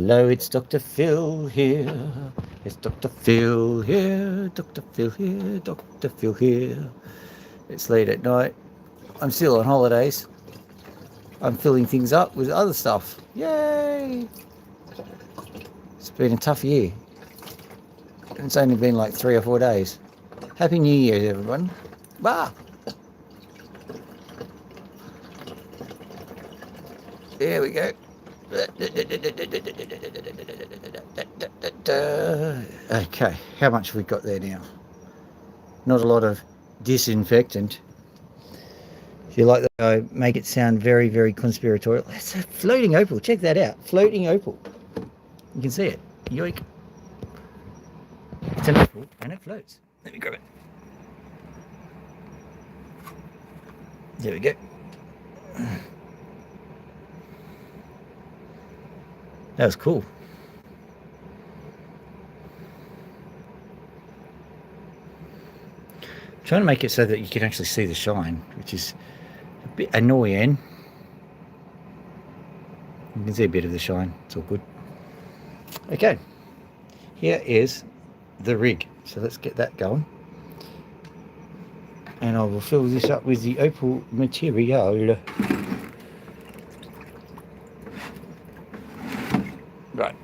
Hello, it's Dr. Phil here. It's Dr. Phil here. Dr. Phil here. Dr. Phil here. It's late at night. I'm still on holidays. I'm filling things up with other stuff. Yay! It's been a tough year. It's only been like 3 or 4 days. Happy New Year, everyone. Bah! There we go. Okay, how much have we got there now? Not a lot of disinfectant. If you like that, I make it sound very, very conspiratorial. It's a floating opal. Check that out. Floating opal. You can see it. Yoink. It's an opal and it floats. Let me grab it. There we go. That was cool. I'm trying to make it so that you can actually see the shine, which is a bit annoying. You can see a bit of the shine. It's all good. Okay. Here is the rig. So let's get that going. And I will fill this up with the opal material. Right.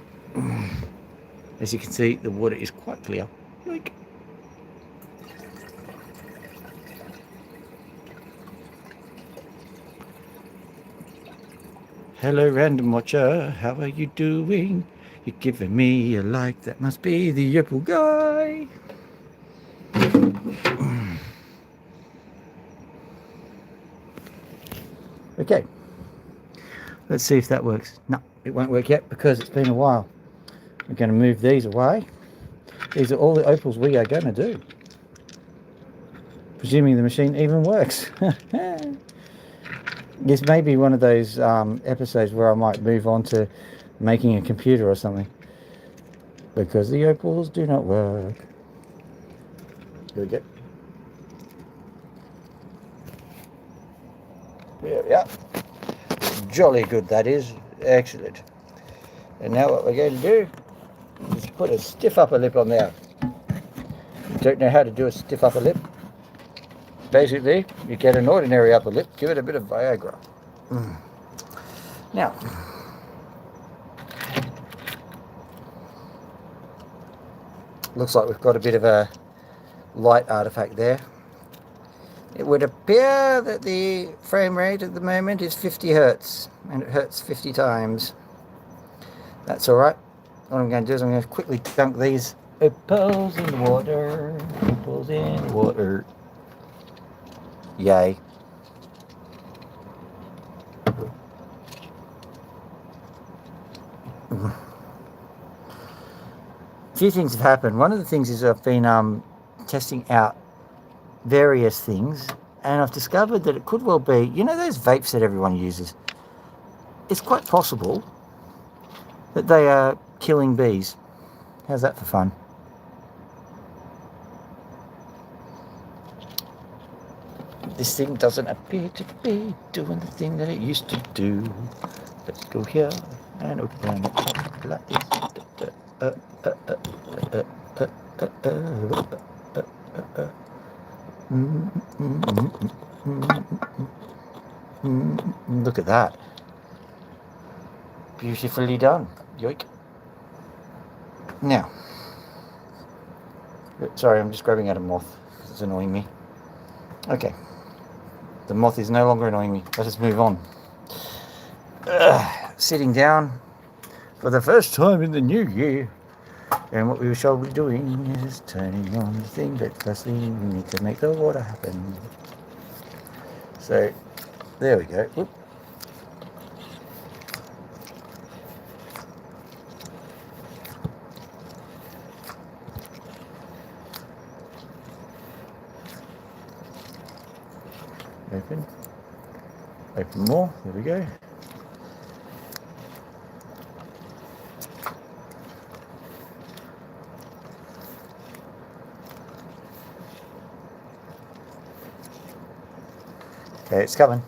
As you can see, the water is quite clear. Yoink. Hello, random watcher. How are you doing? You're giving me a like. That must be the opal guy. Okay. Let's see if that works. No, it won't work yet because it's been a while. We're going to move these away. These are all the opals we are going to do. Presuming the machine even works. This may be one of those episodes where I might move on to making a computer or something. Because the opals do not work. Here we go. There we are. Jolly good, that is. Excellent. And now what we're going to do is put a stiff upper lip on there. You don't know how to do a stiff upper lip? Basically, you get an ordinary upper lip, give it a bit of Viagra. Now, looks like we've got a bit of a light artifact there. It would appear that the frame rate at the moment is 50 hertz, and it hurts 50 times. That's alright. What I'm going to do is I'm going to quickly dunk these opals in the water. Opals in the water. Yay. A few things have happened. One of the things is I've been testing out various things, and I've discovered that it could well be, you know those vapes that everyone uses? It's quite possible that they are killing bees. How's that for fun? This thing doesn't appear to be doing the thing that it used to do. Let's go here and open it up like this. Look at that. Beautifully done. Yoink. Now, sorry, I'm just grabbing out a moth because it's annoying me. Okay. The moth is no longer annoying me. Let us move on. Sitting down for the first time in the new year. And what we shall be doing is turning on the thing, but firstly we need to make the water happen. So, there we go. Whoop. Open more, there we go. Okay, it's coming.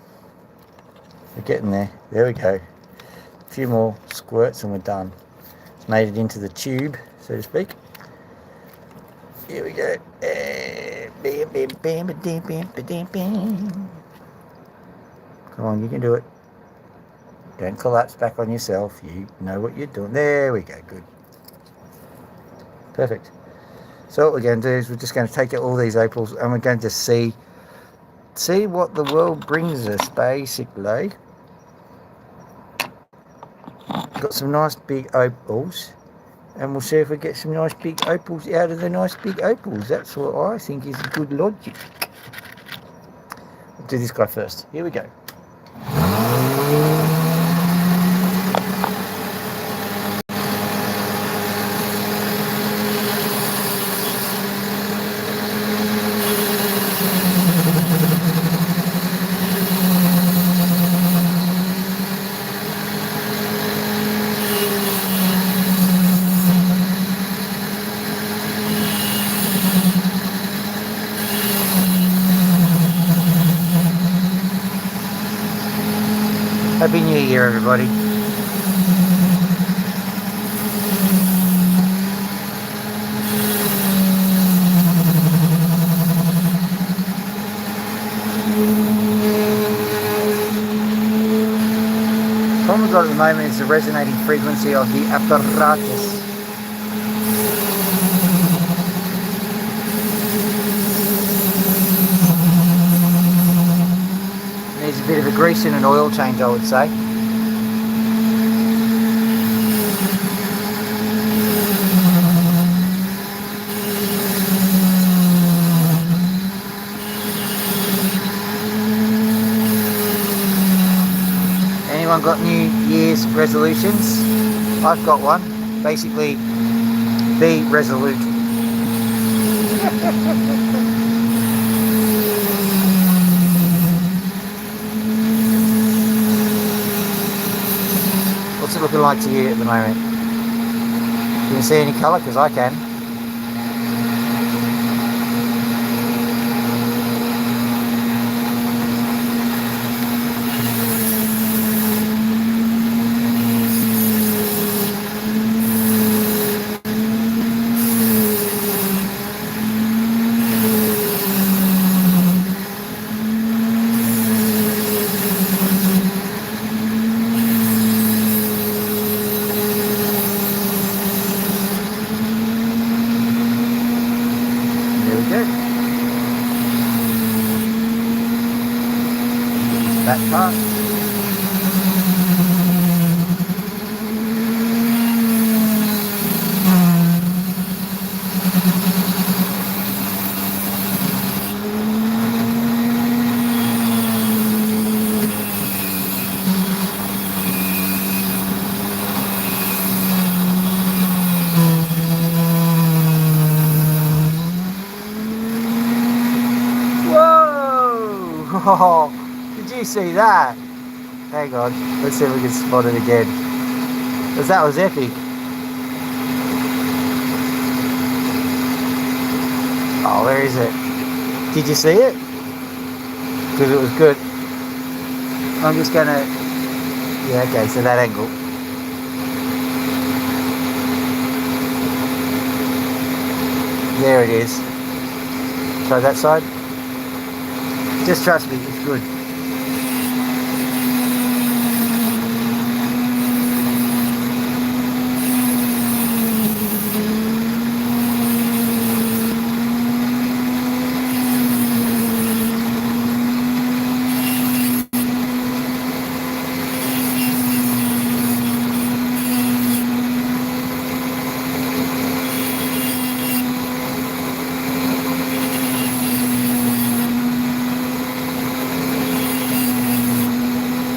We're getting there. There we go. A few more squirts and we're done. Made it into the tube, so to speak. Here we go. Bam, bam, bam, bam, bam, bam, bam. Come on, you can do it. Don't collapse back on yourself. You know what you're doing. There we go. Good. Perfect. So what we're going to do is we're just going to take out all these opals and we're going to see what the world brings us, basically. Got some nice big opals, and we'll see if we get some nice big opals out of the nice big opals. That's what I think is good logic. We'll do this guy first. Here we go. Happy New Year, everybody. The problem we've got at the moment is the resonating frequency of the apparatus. Needs a bit of a grease and an oil change, I would say. Anyone got New Year's resolutions? I've got one. Basically, be resolute. What's it looking like to you at the moment? Can you see any colour? Because I can. That part. Whoa! Did you see that? Hang on, let's see if we can spot it again. Because that was epic. Oh, where is it? Did you see it? Because it was good. I'm just gonna... Yeah, okay, so that angle. There it is. Try that side. Just trust me, it's good.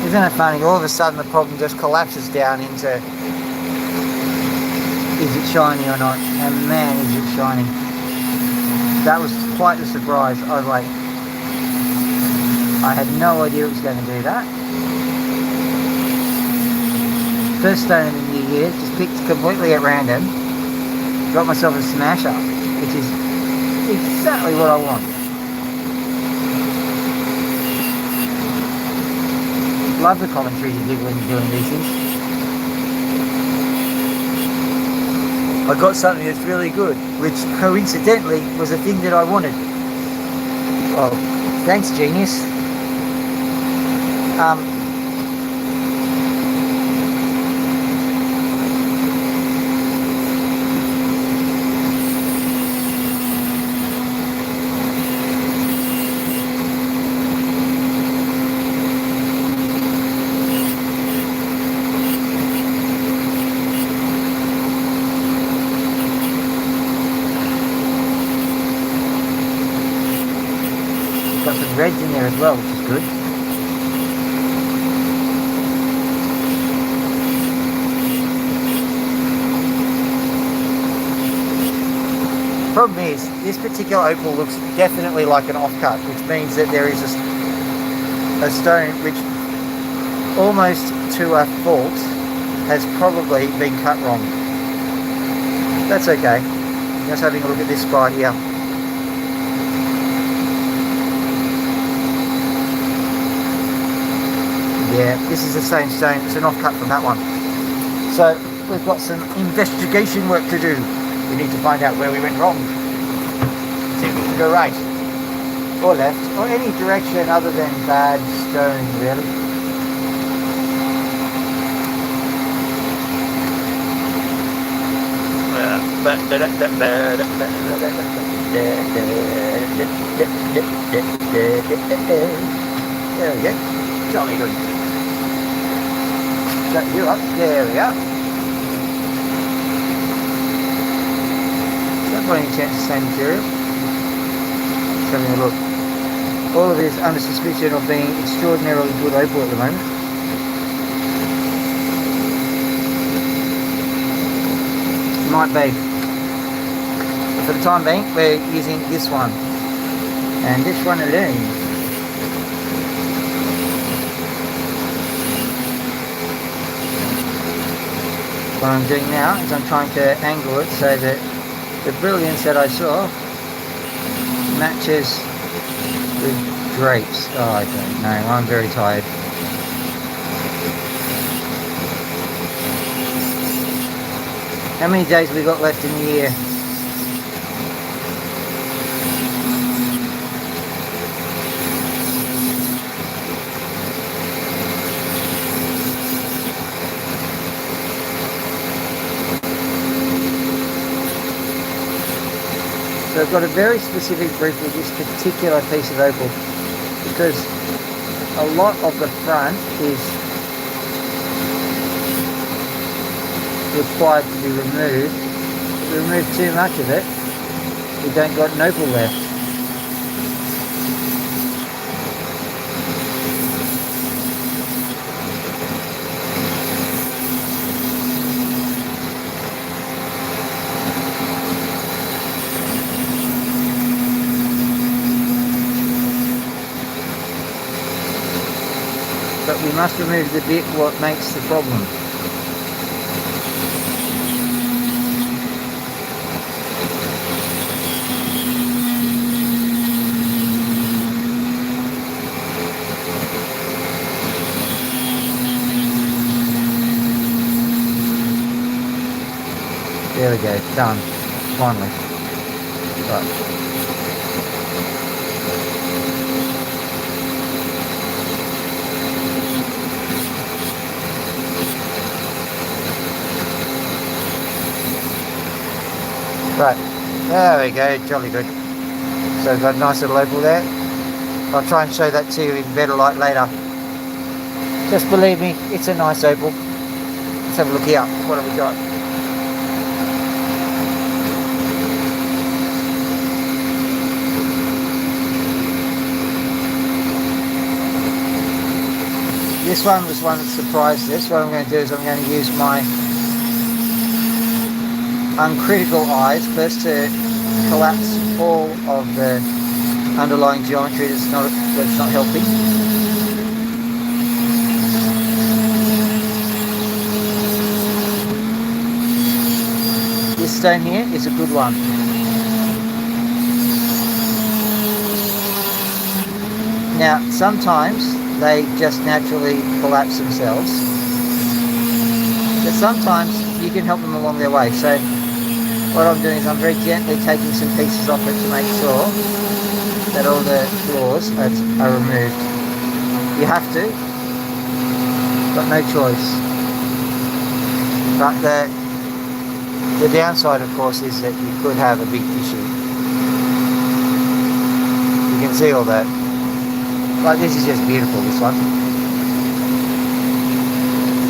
Isn't it funny? All of a sudden the problem just collapses down into, is it shiny or not? And man, is it shiny. That was quite a surprise. I was like, I had no idea it was going to do that. First stone of the new year, just picked completely at random. Got myself a smasher, which is exactly what I want. Love the commentary you give when you're doing these things. I got something that's really good, which coincidentally was the thing that I wanted. Well, thanks, genius. Got some reds in there as well, which is good. Problem is, this particular opal looks definitely like an offcut, which means that there is a stone which, almost to a fault, has probably been cut wrong. That's okay. Just having a look at this spot here. Yeah, this is the same stone. It's an offcut from that one. So we've got some investigation work to do. We need to find out where we went wrong. See if we can go right or left or any direction other than bad stone, really. There we go. Jolly good. Shut you up. There we are. Not by any chance the same material. Just having a look. All of this under suspicion of being extraordinarily good opal at the moment. Might be. But for the time being, we're using this one. And this one alone. What I'm doing now is I'm trying to angle it so that the brilliance that I saw matches with drapes. Oh, I don't know. I'm very tired. How many days have we got left in the year? So I've got a very specific brief with this particular piece of opal because a lot of the front is required to be removed. If we remove too much of it, we don't got an opal left. But we must remove the bit what makes the problem. There we go, done, finally. Right. Right, there we go, jolly good. So we've got a nice little opal there. I'll try and show that to you in better light later. Just believe me, it's a nice opal. Let's have a look here. What have we got? This one was one that surprised us. What I'm going to do is I'm going to use my uncritical eyes first to collapse all of the underlying geometry that's not helping. This stone here is a good one. Now sometimes they just naturally collapse themselves, but sometimes you can help them along their way. So what I'm doing is I'm very gently taking some pieces off it to make sure that all the flaws are removed. You have to, got no choice. But the downside, of course, is that you could have a big issue. You can see all that. Like, this is just beautiful, this one.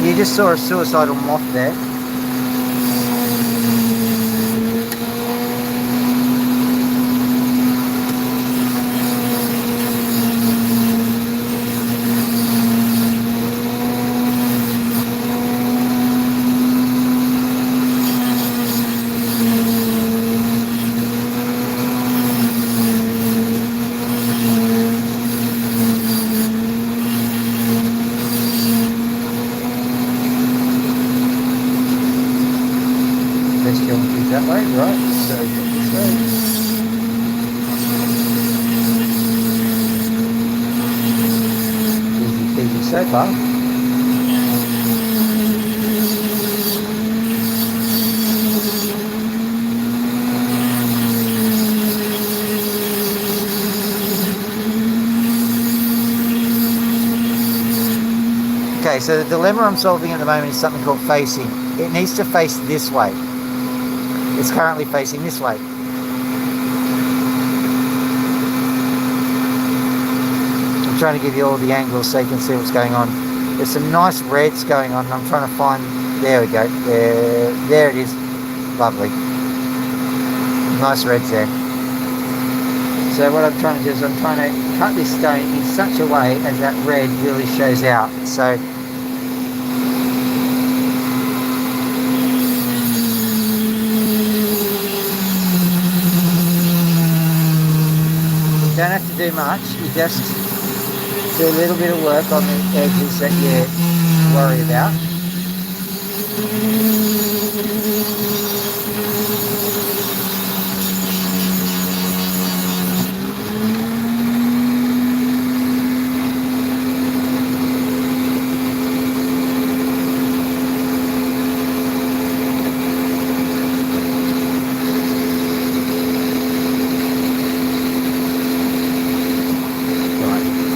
You just saw a suicidal moth there. Best geometry that way, right? So this way. Easy peasy so far. Okay, so the dilemma I'm solving at the moment is something called facing. It needs to face this way. It's currently facing this way. I'm trying to give you all the angles so you can see what's going on. There's some nice reds going on, and I'm trying to find, there we go, there it is. Lovely. Nice reds there. So what I'm trying to do is I'm trying to cut this stone in such a way as that red really shows out. So you don't have to do much, you just do a little bit of work on the edges that you worry about.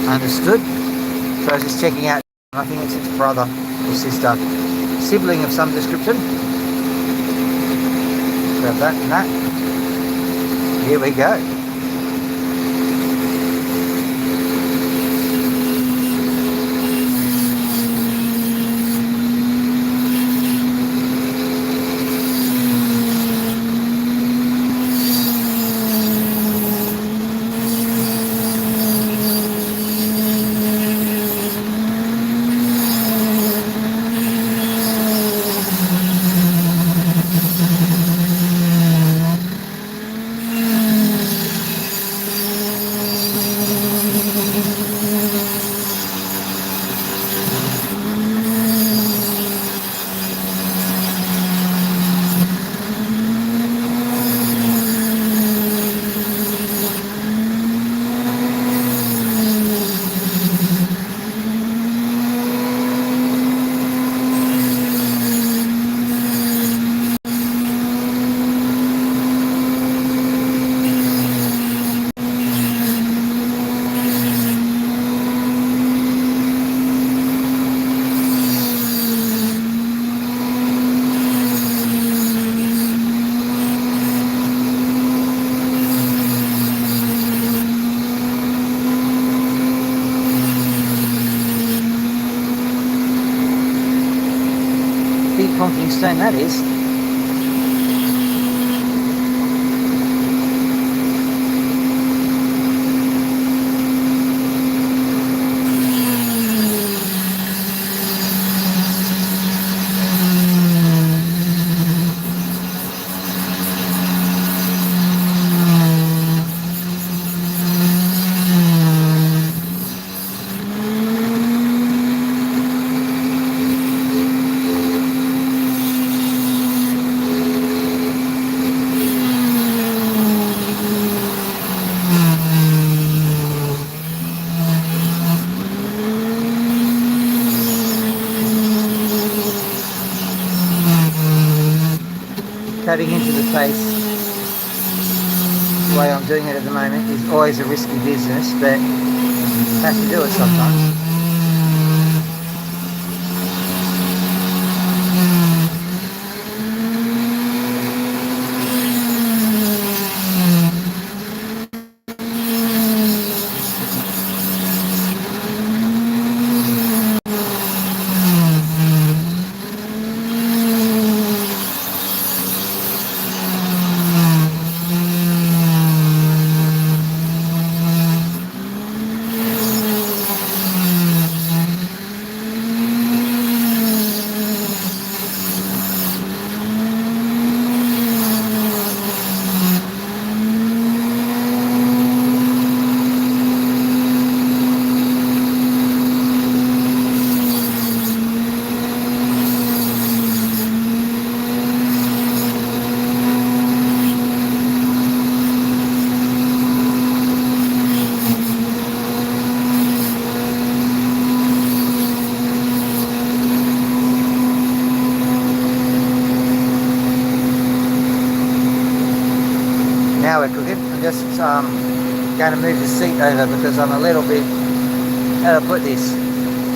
Understood. So I was just checking out, I think it's its brother or sister, sibling of some description. Grab that and that. Here we go. Big honking stone that is. cutting into the face the way I'm doing it at the moment is always a risky business, but have to do it sometimes. Now we're cooking. I'm just going to move the seat over because I'm a little bit, how to put this,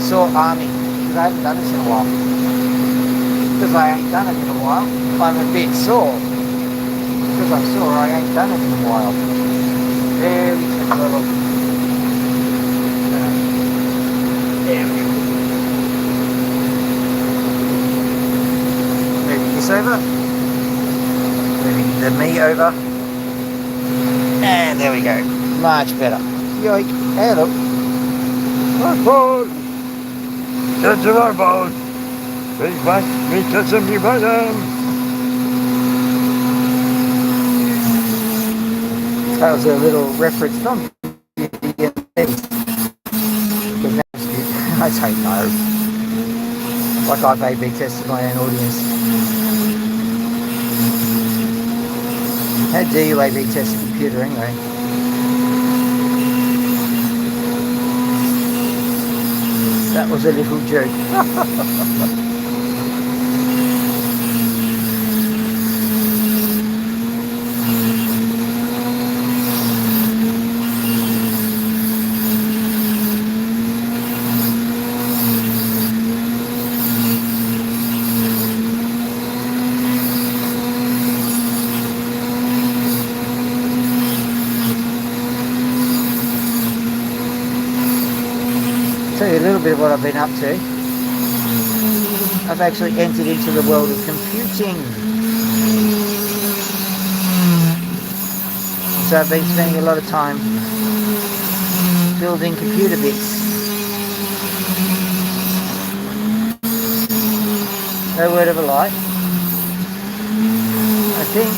sore army, because I haven't done this in a while. Because I ain't done it in a while, I'm a bit sore. Because I'm sore, I ain't done it in a while. Very little. There we go. Moving this over. Moving the meat over. And there we go. Much better. Yoink. Hello. Opal! That's an Opal! We've got me to some new bottom! That was a little reference from Beauty and the Beast. I don't know. Like I've A/B tested my own audience. How do you A/B test a computer anyway? That was a little joke. Tell you a little bit of what I've been up to. I've actually entered into the world of computing. So I've been spending a lot of time building computer bits. No word of a lie. I think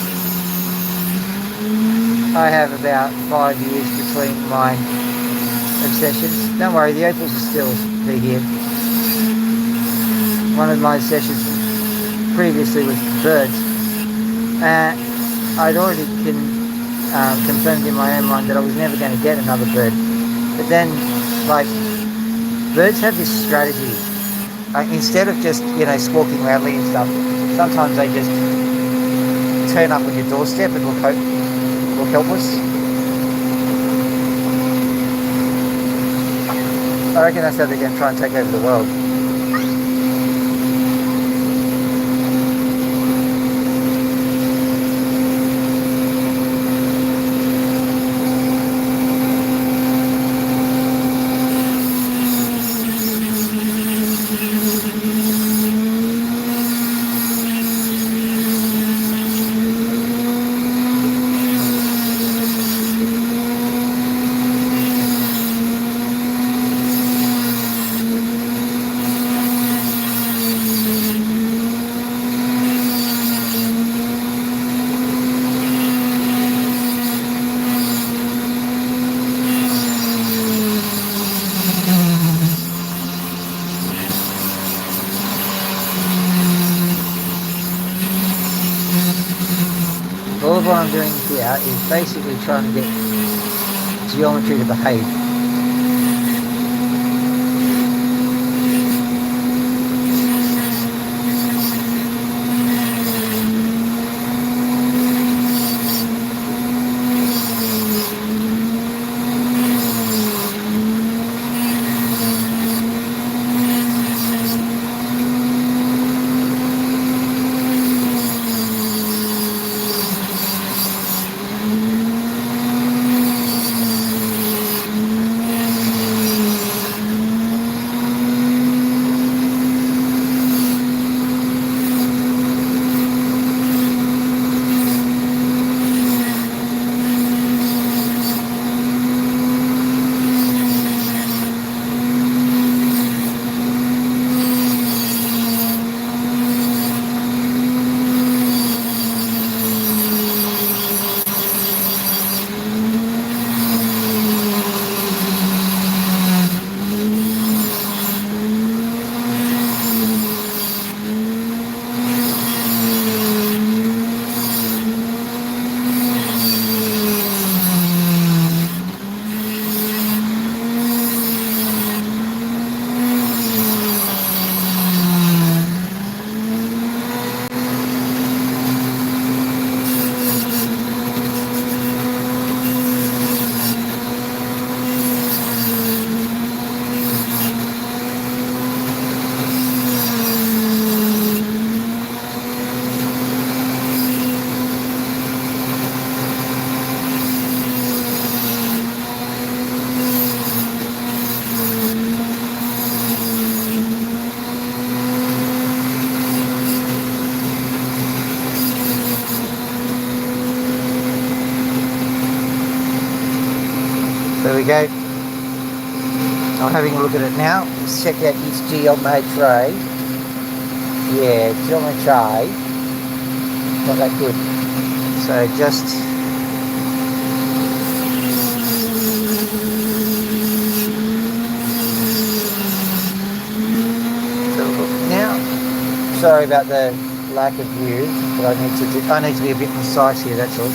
I have about 5 years between my obsessions. Don't worry, the opals are still here. One of my obsessions previously was birds. I'd already confirmed in my own mind that I was never going to get another bird. But then, like, birds have this strategy. Instead of just, squawking loudly and stuff, sometimes they just turn up on your doorstep and look helpless. I reckon that's how they're going to try and take over the world. All of what I'm doing here is basically trying to get geometry to behave. There we go. I'm having a look at it now. Let's check out this geometry tray. Yeah, geometry tray. Not that good. So just now. Sorry about the lack of view, but I need to be a bit precise here. That's all.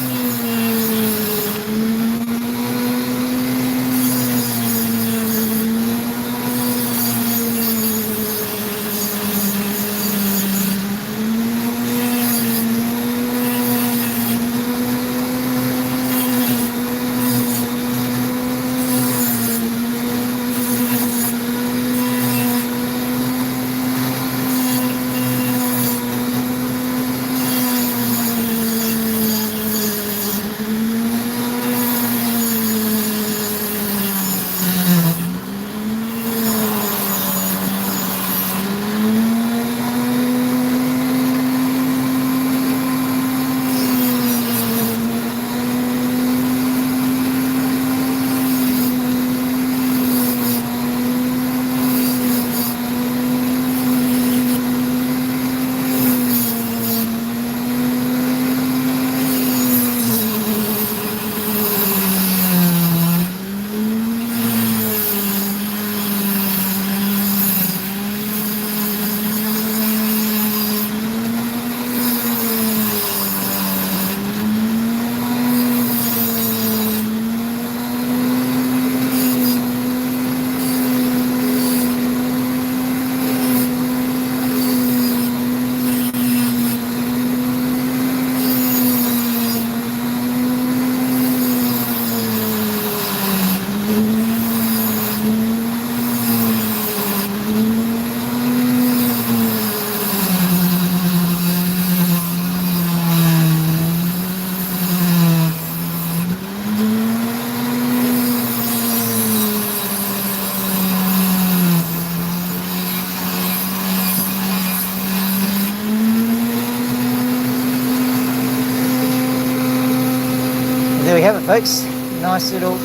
There we have it, folks. Nice little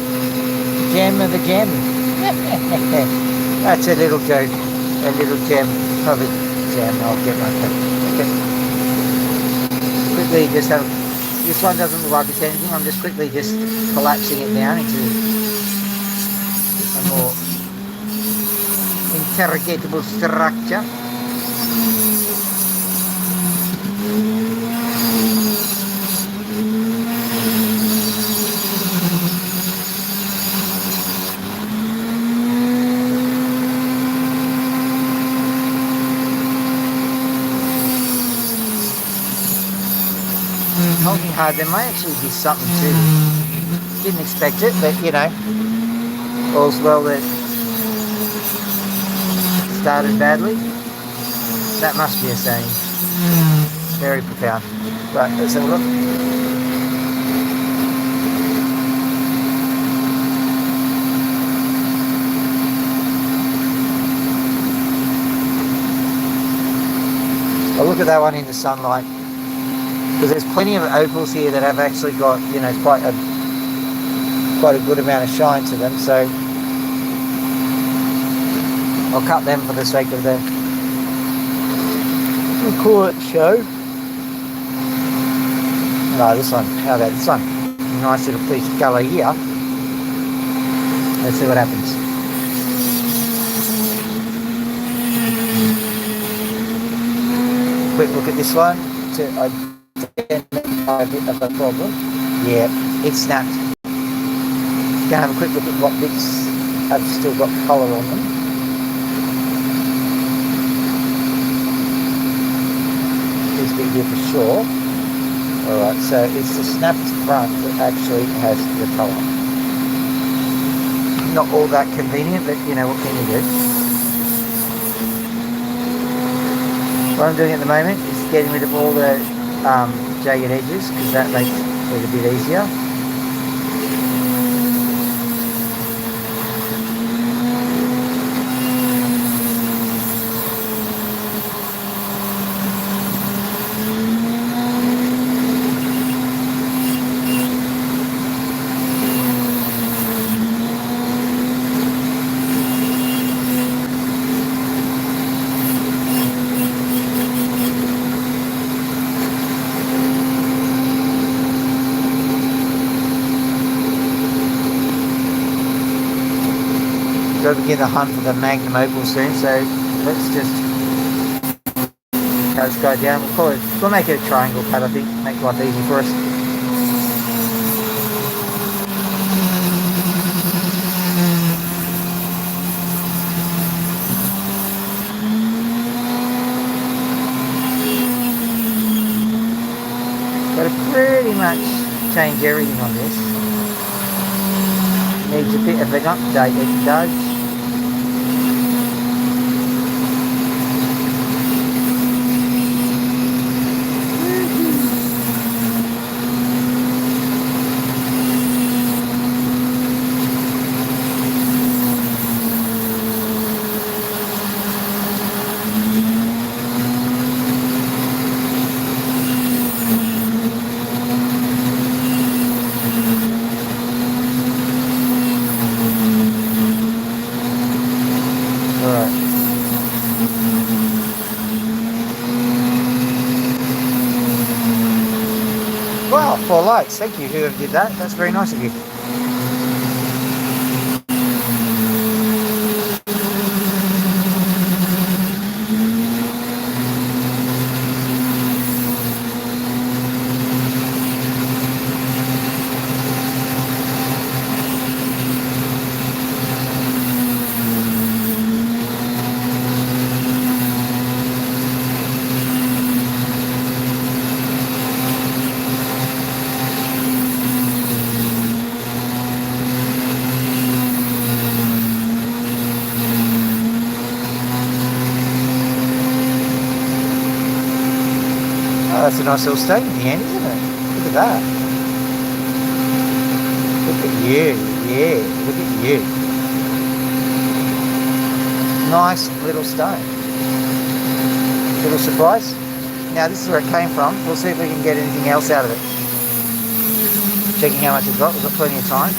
gem of a gem. That's a little joke. A little gem of a gem. I'll get my pen. Okay. Quickly just have... This one doesn't look like it's anything. I'm just quickly just collapsing it down into a more interrogatable structure. Holding hard, there may actually be something to it. Didn't expect it, but you know, all's well that started badly. That must be a saying. Very profound. Right, let's have a look. I'll look at that one in the sunlight. Because there's plenty of opals here that have actually got, you know, quite a good amount of shine to them. So I'll cut them for the sake of the quiet show. No, this one. How about this one? Nice little piece of colour here. Let's see what happens. Quick look at this one to identify a bit of a problem. Yeah, it snapped. Gonna have a quick look at what bits have still got colour on them. This bit here for sure. Alright, so it's the snapped front that actually has the colour. Not all that convenient, but you know, what can you do? What I'm doing at the moment is getting rid of all the jagged edges, because that makes it a bit easier. got to begin the hunt for the Magnum Opal soon, so let's just go down. We'll make it a triangle cut, I think. Make life easy for us. Got to pretty much change everything on this. Needs a bit of an update, it does. Wow, 4 likes. Thank you, whoever did that. That's very nice of you. Oh, that's a nice little state in the end, isn't it? Look at that. Look at you. Yeah, look at you. Nice little stone. Little surprise. Now this is where it came from. We'll see if we can get anything else out of it. Checking how much we've got. We've got plenty of time.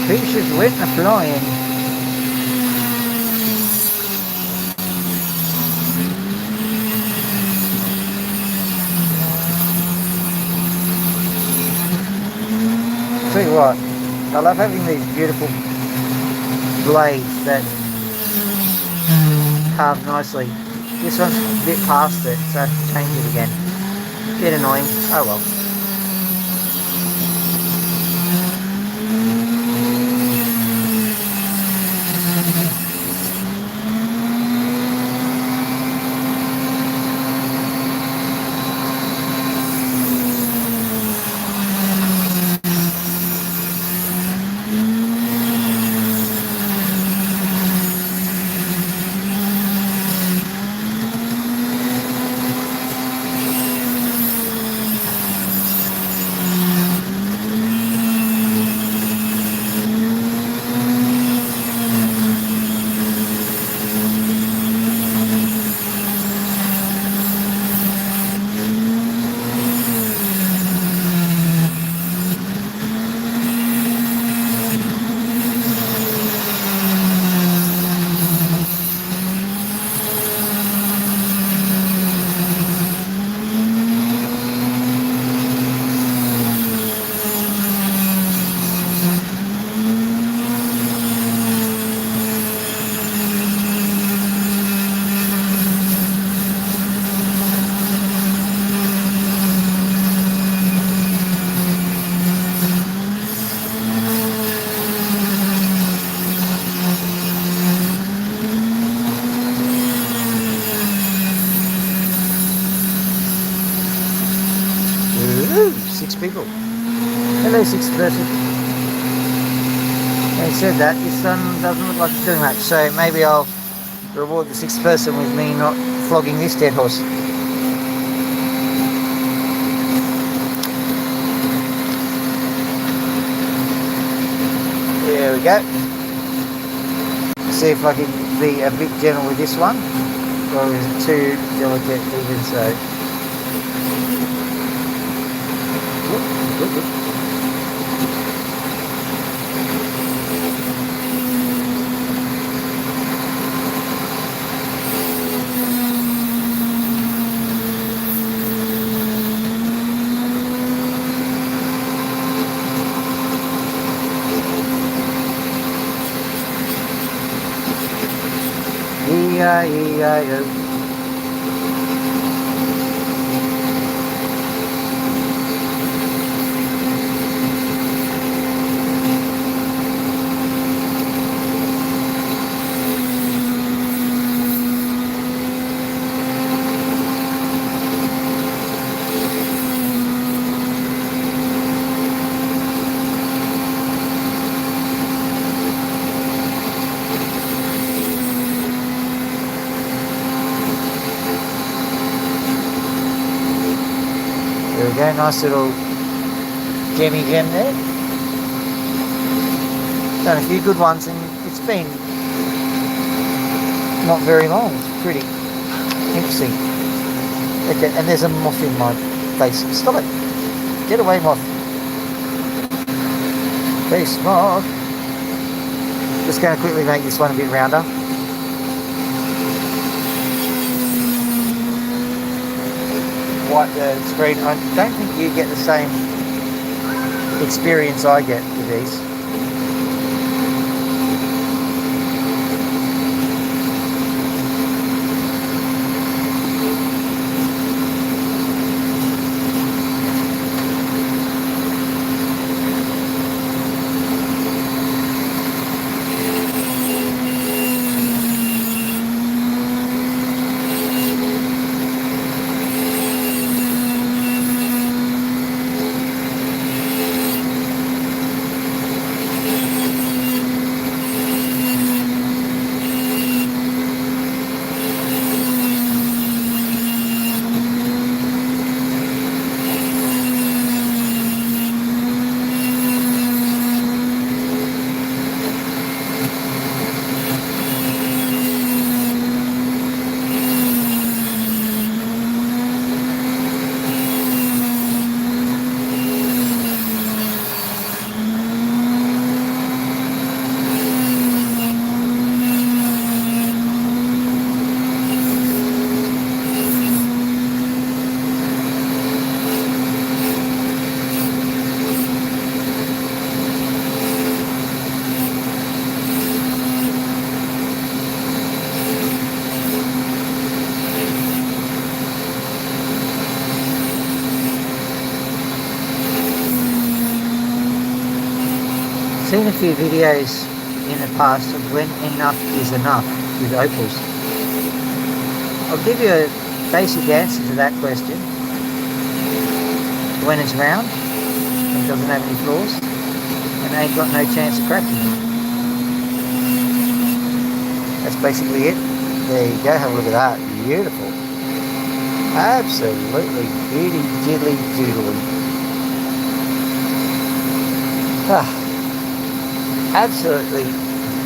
Fishes went a-flying. Tell you what, I love having these beautiful blades that carve nicely. This one's a bit past it, so I have to change it again. Bit annoying. Oh well. Ooh, 6 people. Hello, 6th person. Having said that, this one doesn't look like it's doing much, so maybe I'll reward the 6th person with me not flogging this dead horse. There we go. See if I can be a bit gentle with this one, or is it too delicate even so? Yippee-yi-yo. There we go, nice little gemmy gem there. Done a few good ones, and it's been not very long. It's pretty interesting. Okay, and there's a moth in my face. Stop it. Get away, moth. Peace, moth. Just going to quickly make this one a bit rounder. Wipe the screen. I don't think you get the same experience I get with these. Seen a few videos in the past of when enough is enough with opals. I'll give you a basic answer to that question. When it's round and doesn't have any flaws and ain't got no chance of cracking. That's basically it. There you go, have a look at that. Beautiful. Absolutely beauty diddly doodly. Ah. Absolutely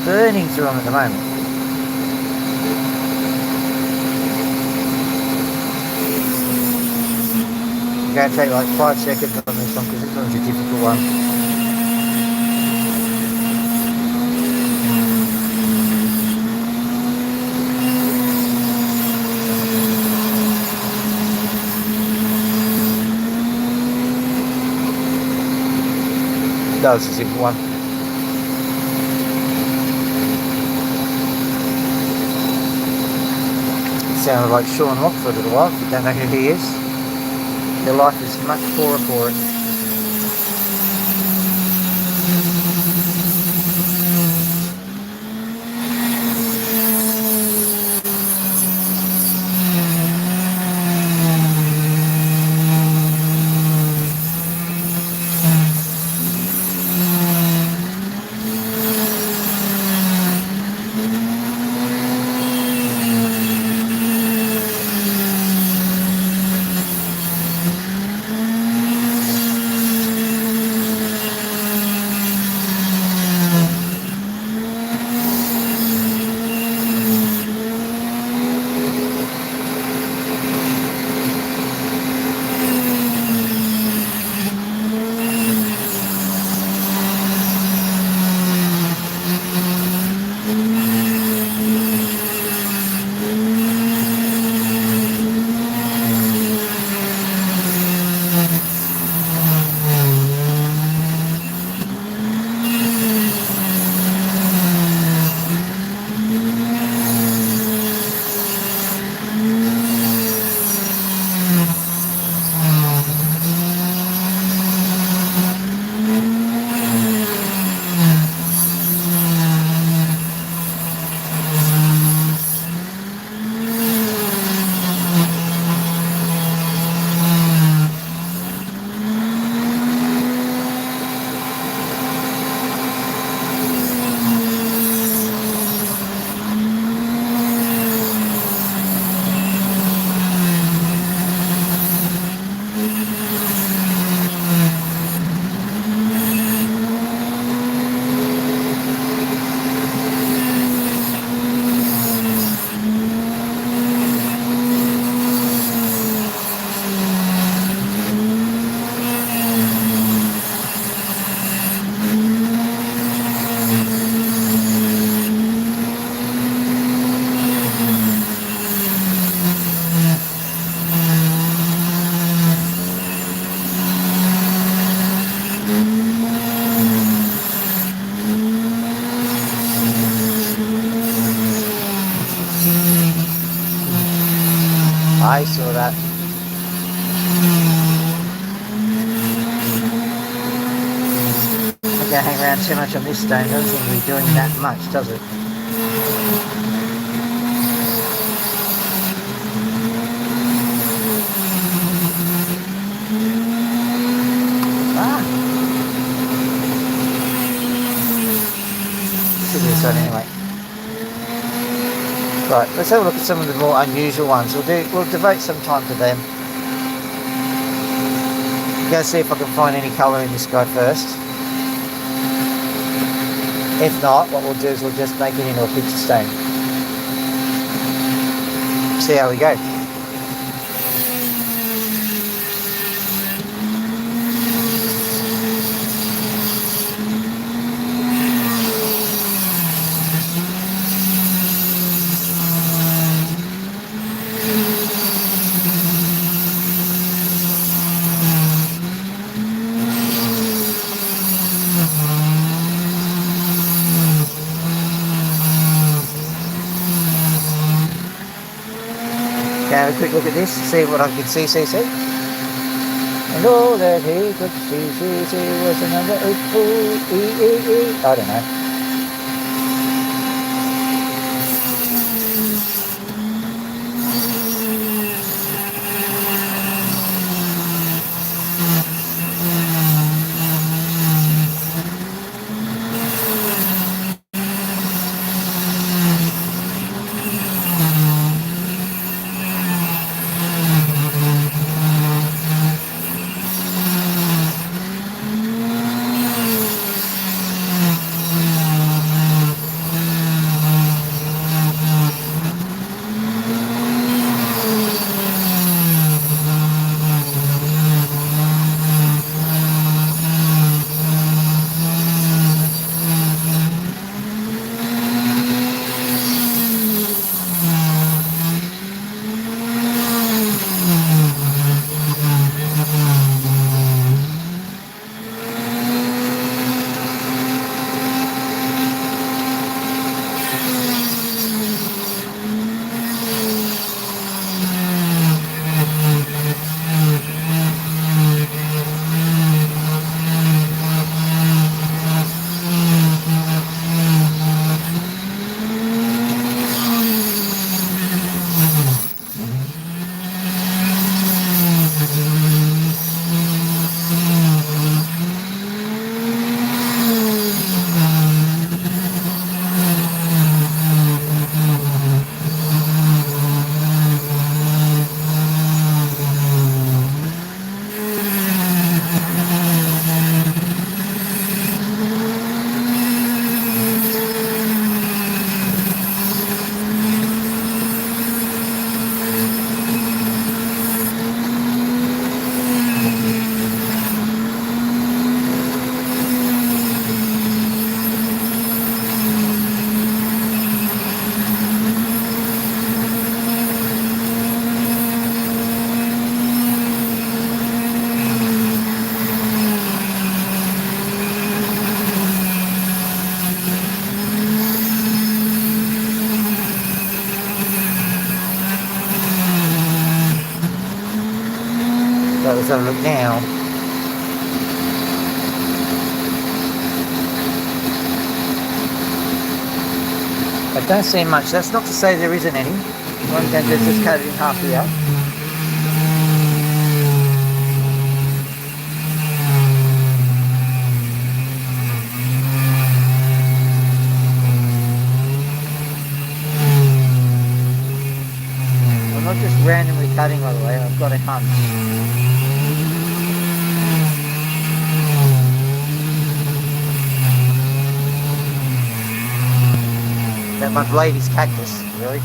burning through them at the moment. I'm going to take like 5 seconds on this one because this one's a difficult one. That was a simple one. Sounded like Sean Rock for a little while. If you don't know who he is, your life is much poorer for it. go hang around too much on this stone. Doesn't seem to be doing that much, does it? This one anyway. Right, let's have a look at some of the more unusual ones. We'll devote some time to them. Go see if I can find any colour in this guy first. If not, what we'll do is we'll just make it into a picture stone. See how we go. Have a quick look at this, see what I can see. And all that he could see was another Opal, I don't know. Let's have a look now. I don't see much. That's not to say there isn't any. I'm going to just cut it in half here. I'm not just randomly cutting, by the way. I've got a hunch. That my blade is cactus, really.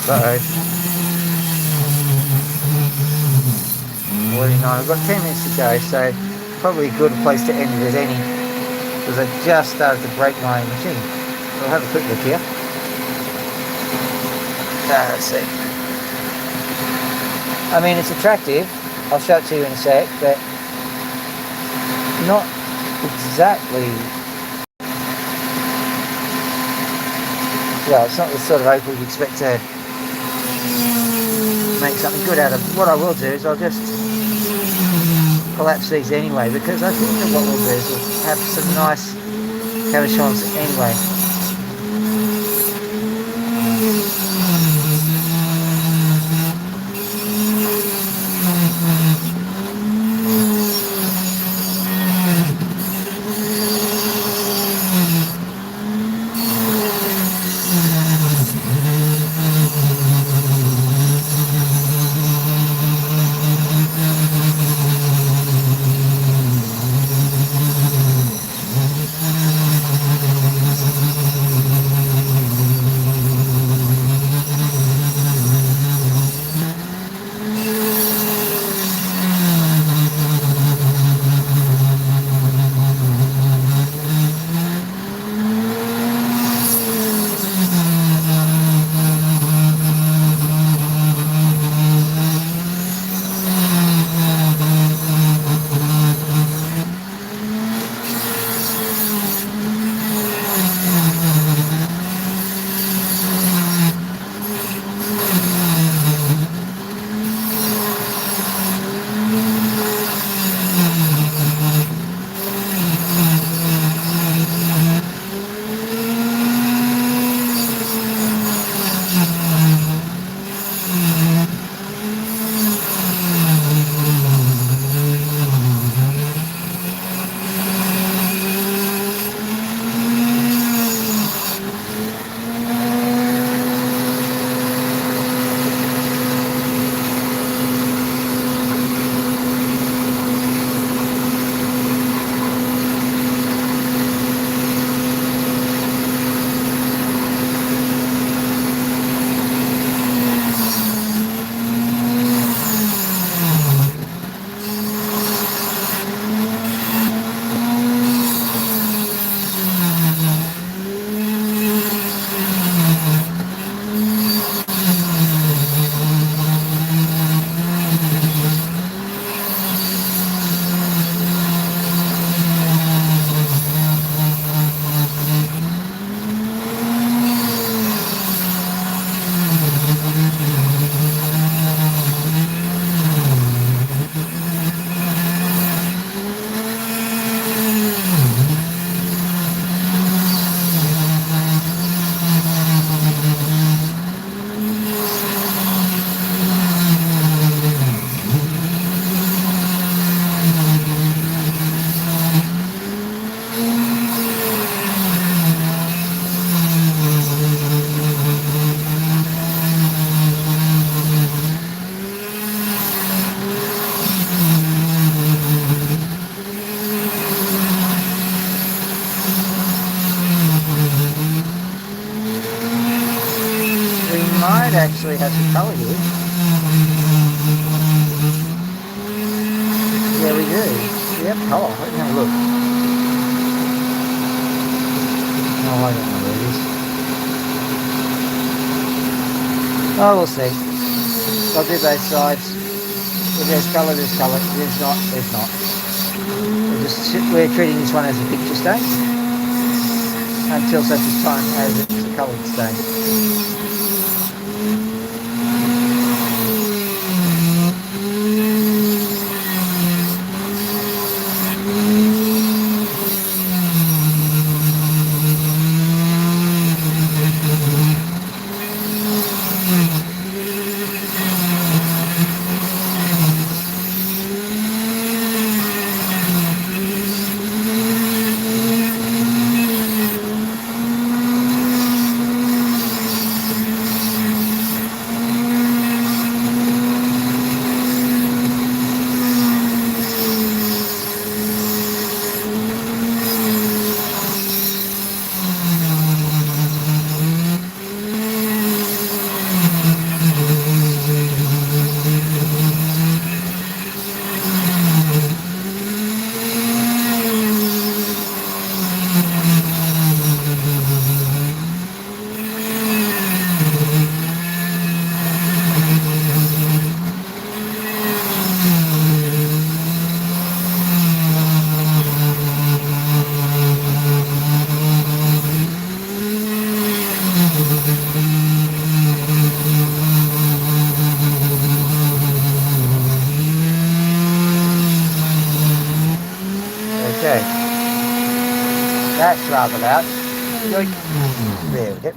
So, 49. I've got 10 minutes to go, so probably a good place to end it as any, because I just started to break my machine. So I'll have a quick look here. Let's see. I mean, it's attractive. I'll show it to you in a sec, but not exactly. Well, it's not the sort of Opal you expect to make something good out of. What I will do is I'll just collapse these anyway, because I think that what we'll do is we'll have some nice cabochons anyway. Might actually have some colour here. Yeah, we do. We have colour. Let me have a look. Oh, I don't know where it is. Oh, we'll see. I'll do both sides. If there's colour, there's colour. If there's not, there's not. We're treating this one as a picture stain until such a time as it's a coloured stain. Okay. That's rather loud. Yoink. There we go.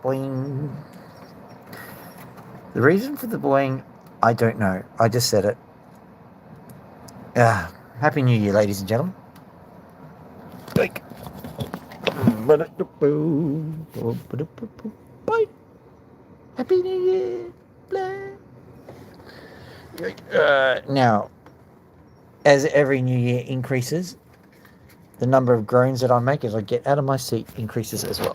Boing. The reason for the boing, I don't know. I just said it. Happy New Year, ladies and gentlemen. Yoink. Bye. Happy New Year. Blah. Now, as every new year increases, the number of groans that I make as I get out of my seat increases as well.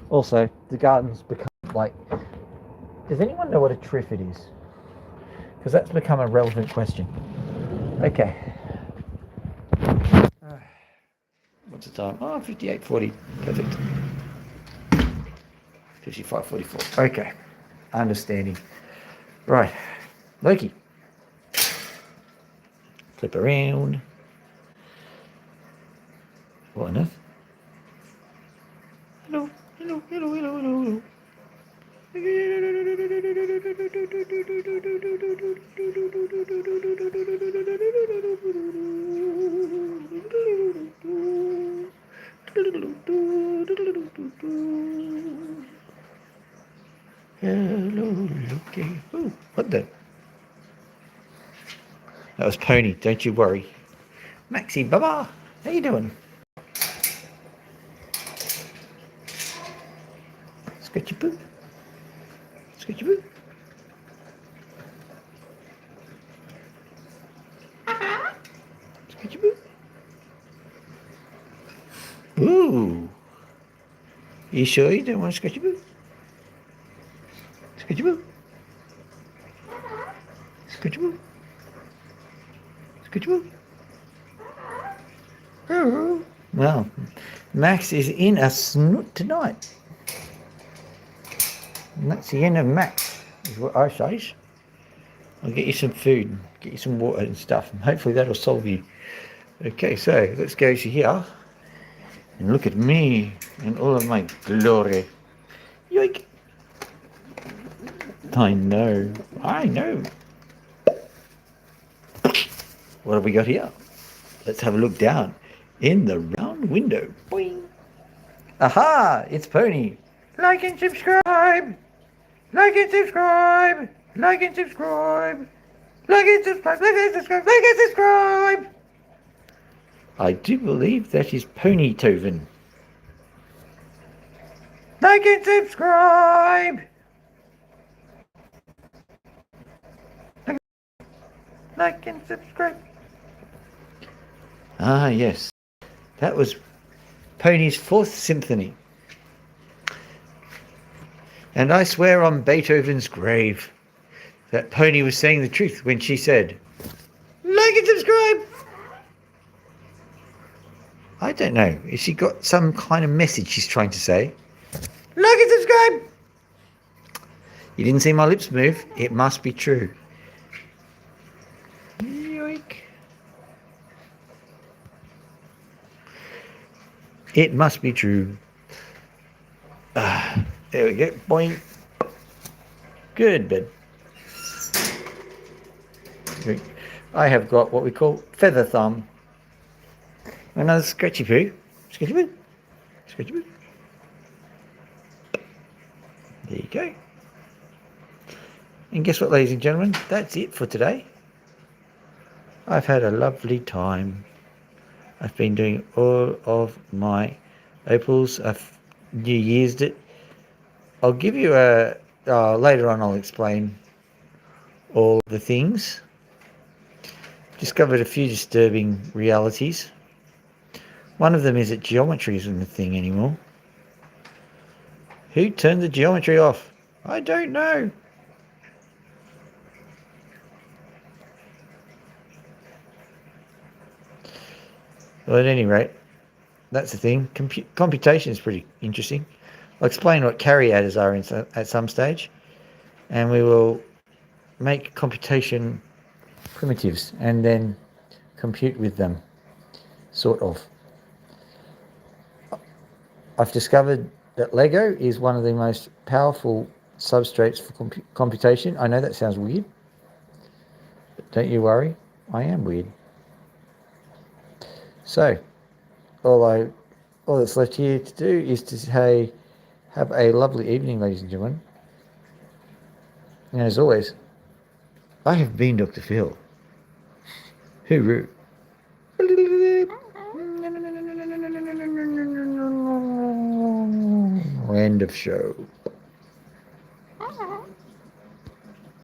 Also, the garden's become like... Does anyone know what a triffid is? Because that's become a relevant question. Okay. What's the time? Oh, 58:40. Perfect. 55:44. Okay. Understanding. Right. Loki. Flip around. What on earth? Hello. Hello. Hello. Hello. Hello. Hello. Hello, Loki. Oh, what the? That was Pony, don't you worry. Maxie, Baba, how you doing? Sketchy boo. Sketchy boo. Sketchy boo. Ooh. You sure you don't want to sketchy boo? Sketchy boo. Sketchy boo. Sketchy boo. Oh. Well, Max is in a snoot tonight. And that's the end of Max, is what I say. I'll get you some food, get you some water and stuff, and hopefully that'll solve you. Okay, so let's go to here and look at me and all of my glory. Yoink! I know. What have we got here? Let's have a look down in the round window. Boing! Aha! It's Pony. Like and subscribe! Like and subscribe! Like and subscribe! Like and subscribe! Like and subscribe! Like and subscribe! I do believe that is Ponytoven. Like and subscribe! Like and subscribe. Ah, yes. That was Pony's 4th symphony. And I swear on Beethoven's grave that Pony was saying the truth when she said, like and subscribe! I don't know. Has she got some kind of message she's trying to say? Like and subscribe! You didn't see my lips move. It must be true. Yoink. It must be true. There we go. Boing. Good bed. I have got what we call feather thumb. Another scratchy poo. Scratchy poo. Scratchy poo. There you go. And guess what, ladies and gentlemen? That's it for today. I've had a lovely time. I've been doing all of my opals. I've New Year's it. I'll give you later on I'll explain all the things. Discovered a few disturbing realities. One of them is that geometry isn't a thing anymore. Who turned the geometry off? I don't know. Well, at any rate, that's the thing. Computation is pretty interesting. I'll explain what carry adders are at some stage, and we will make computation primitives and then compute with them, sort of. I've discovered that Lego is one of the most powerful substrates for computation. I know that sounds weird, but don't you worry, I am weird. So, all that's left here to do is to say, have a lovely evening, ladies and gentlemen. And as always, I have been Dr. Phil. Hooroo. End of show.